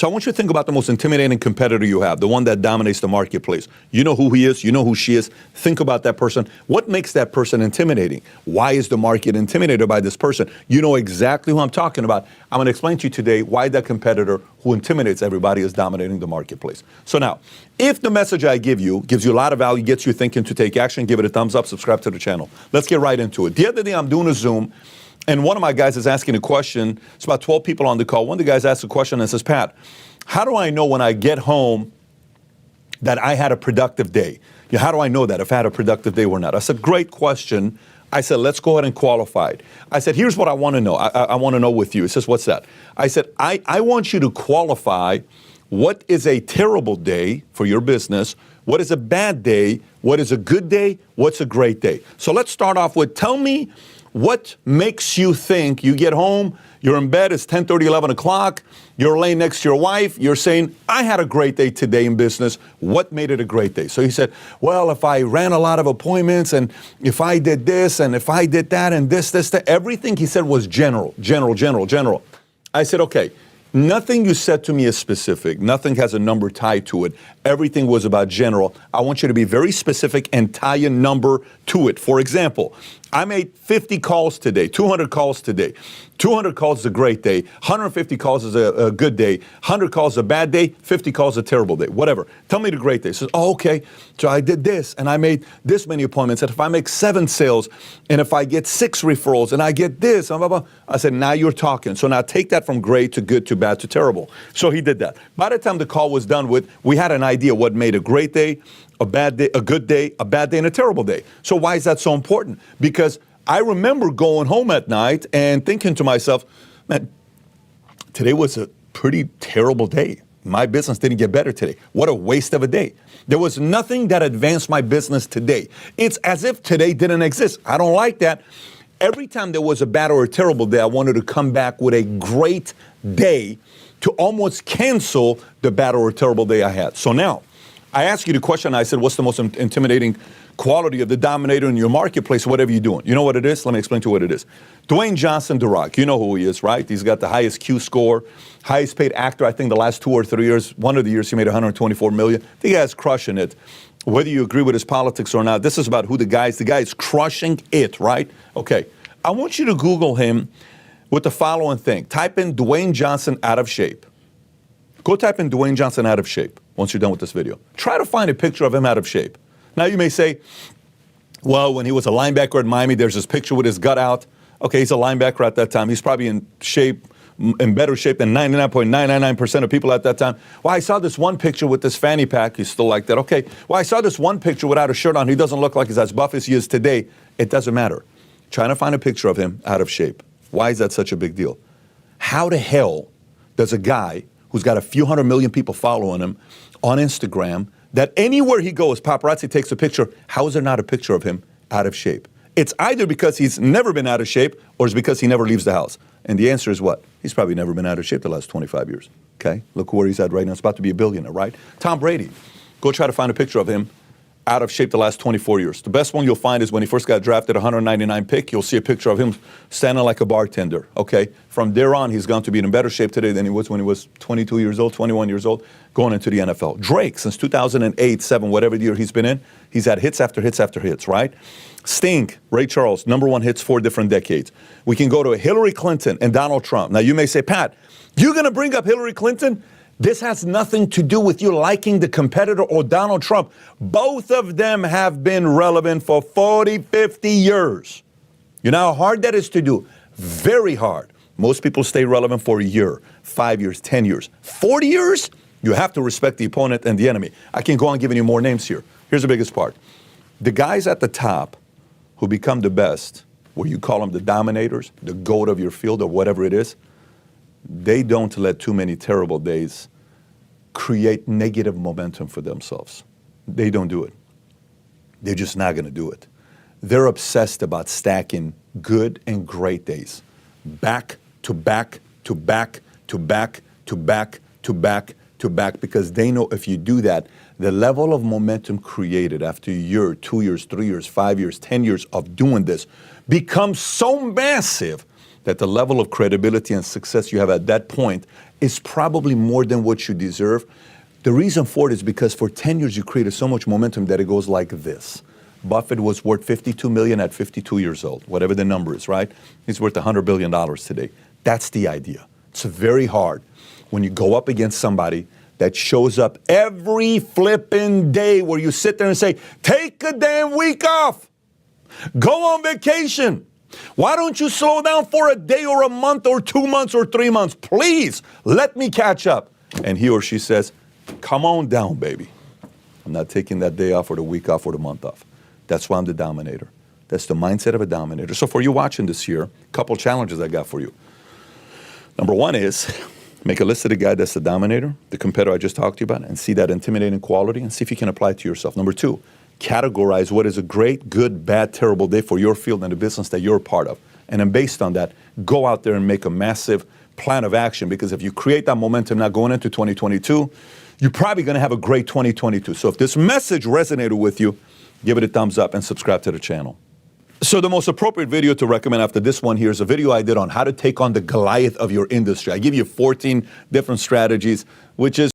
So I want you to think about the most intimidating competitor you have, the one that dominates the marketplace. You know who he is. You know who she is. Think about that person. What makes that person intimidating? Why is the market intimidated by this person? You know exactly who I'm talking about. I'm going to explain to you today why that competitor who intimidates everybody is dominating the marketplace. So now, if the message I give you gives you a lot of value, gets you thinking to take action, give it a thumbs up, subscribe to the channel. Let's get right into it. The other day I'm doing a Zoom, and one of my guys is asking a question. It's about 12 people on the call. One of the guys asked a question and says, Pat, how do I know when I get home that I had a productive day? Yeah, how do I know that if I had a productive day or not? I said, great question. I said, let's go ahead and qualify it. I said, here's what I want to know. I want to know with you. He says, what's that? I said, I want you to qualify what is a terrible day for your business, what is a bad day, what is a good day, what's a great day. So let's start off with, tell me what makes you think you get home, you're in bed, it's 10:30, 11 o'clock, you're laying next to your wife, you're saying, I had a great day today in business. What made it a great day? So he said, well, if I ran a lot of appointments and if I did this and if I did that and this, that, everything he said was general. I said, okay. Nothing you said to me is specific. Nothing has a number tied to it. Everything was about general. I want you to be very specific and tie a number to it. For example, I made 50 calls today, 200 calls today. 200 calls is a great day. 150 calls is a good day. 100 calls is a bad day. 50 calls is a terrible day. Whatever. Tell me the great day. He says, oh, okay. So I did this and I made this many appointments. And if I make 7 sales and if I get 6 referrals and I get this, blah, blah, blah. I said, now you're talking. So now take that from great to good to bad to terrible. So he did that. By the time the call was done with, we had an idea what made a great day, a bad day, a good day, a bad day, and a terrible day. So why is that so important? Because I remember going home at night and thinking to myself, man, today was a pretty terrible day. My business didn't get better today. What a waste of a day. There was nothing that advanced my business today. It's as if today didn't exist. I don't like that. Every time there was a bad or a terrible day, I wanted to come back with a great day to almost cancel the bad or terrible day I had. So now, I asked you the question, I said, what's the most intimidating quality of the dominator in your marketplace, whatever you're doing? You know what it is? Let me explain to you what it is. Dwayne Johnson, The Rock, you know who he is, right? He's got the highest Q score, highest paid actor, I think the last 2 or 3 years. One of the years he made $124 million. The guy's crushing it. Whether you agree with his politics or not, this is about who the guy is crushing it, right? Okay, I want you to Google him with the following thing. Type in Dwayne Johnson out of shape. Go type in Dwayne Johnson out of shape once you're done with this video. Try to find a picture of him out of shape. Now you may say, well, when he was a linebacker at Miami, there's this picture with his gut out. Okay, he's a linebacker at that time. He's probably in shape, in better shape than 99.999% of people at that time. Well, I saw this one picture with this fanny pack. He's still like that. Okay, well, I saw this one picture without a shirt on. He doesn't look like he's as buff as he is today. It doesn't matter. Trying to find a picture of him out of shape. Why is that such a big deal? How the hell does a guy who's got a few 100 million people following him on Instagram, that anywhere he goes, paparazzi takes a picture, how is there not a picture of him out of shape? It's either because he's never been out of shape or it's because he never leaves the house. And the answer is what? He's probably never been out of shape the last 25 years. Okay? Look where he's at right now. It's about to be a billionaire, right? Tom Brady. Go try to find a picture of him out of shape the last 24 years. The best one you'll find is when he first got drafted, 199 pick. You'll see a picture of him standing like a bartender, okay? From there on, he's gone to be in better shape today than he was when he was 22 years old, 21 years old, going into the NFL. Drake, since 2008, 7, whatever year he's been in, he's had hits after hits after hits, right? Sting, Ray Charles, #1 hits 4 different decades. We can go to Hillary Clinton and Donald Trump. Now, you may say, Pat, you're going to bring up Hillary Clinton? This has nothing to do with you liking the competitor or Donald Trump. Both of them have been relevant for 40, 50 years. You know how hard that is to do? Very hard. Most people stay relevant for a year, 5 years, 10 years. 40 years? You have to respect the opponent and the enemy. I can go on giving you more names here. Here's the biggest part. The guys at the top who become the best, where you call them the dominators, the GOAT of your field or whatever it is, they don't let too many terrible days create negative momentum for themselves. They don't do it. They're just not going to do it. They're obsessed about stacking good and great days, back to back to back to back to back to back to back, because they know if you do that, the level of momentum created after a year, 2 years, 3 years, 5 years, 10 years of doing this becomes so massive that the level of credibility and success you have at that point is probably more than what you deserve. The reason for it is because for 10 years you created so much momentum that it goes like this. Buffett was worth $52 million at 52 years old, whatever the number is, right? He's worth $100 billion today. That's the idea. It's very hard when you go up against somebody that shows up every flipping day where you sit there and say, take a damn week off. Go on vacation. Why don't you slow down for a day or a month or 2 months or 3 months? Please, let me catch up. And he or she says, come on down, baby. I'm not taking that day off or the week off or the month off. That's why I'm the dominator. That's the mindset of a dominator. So for you watching this year, a couple challenges I got for you. Number one is make a list of the guy that's the dominator, the competitor I just talked to you about, and see that intimidating quality and see if you can apply it to yourself. Number two, categorize what is a great, good, bad, terrible day for your field and the business that you're a part of. And then based on that, go out there and make a massive plan of action, because if you create that momentum now going into 2022, you're probably going to have a great 2022. So if this message resonated with you, give it a thumbs up and subscribe to the channel. So the most appropriate video to recommend after this one here is a video I did on how to take on the Goliath of your industry. I give you 14 different strategies, which is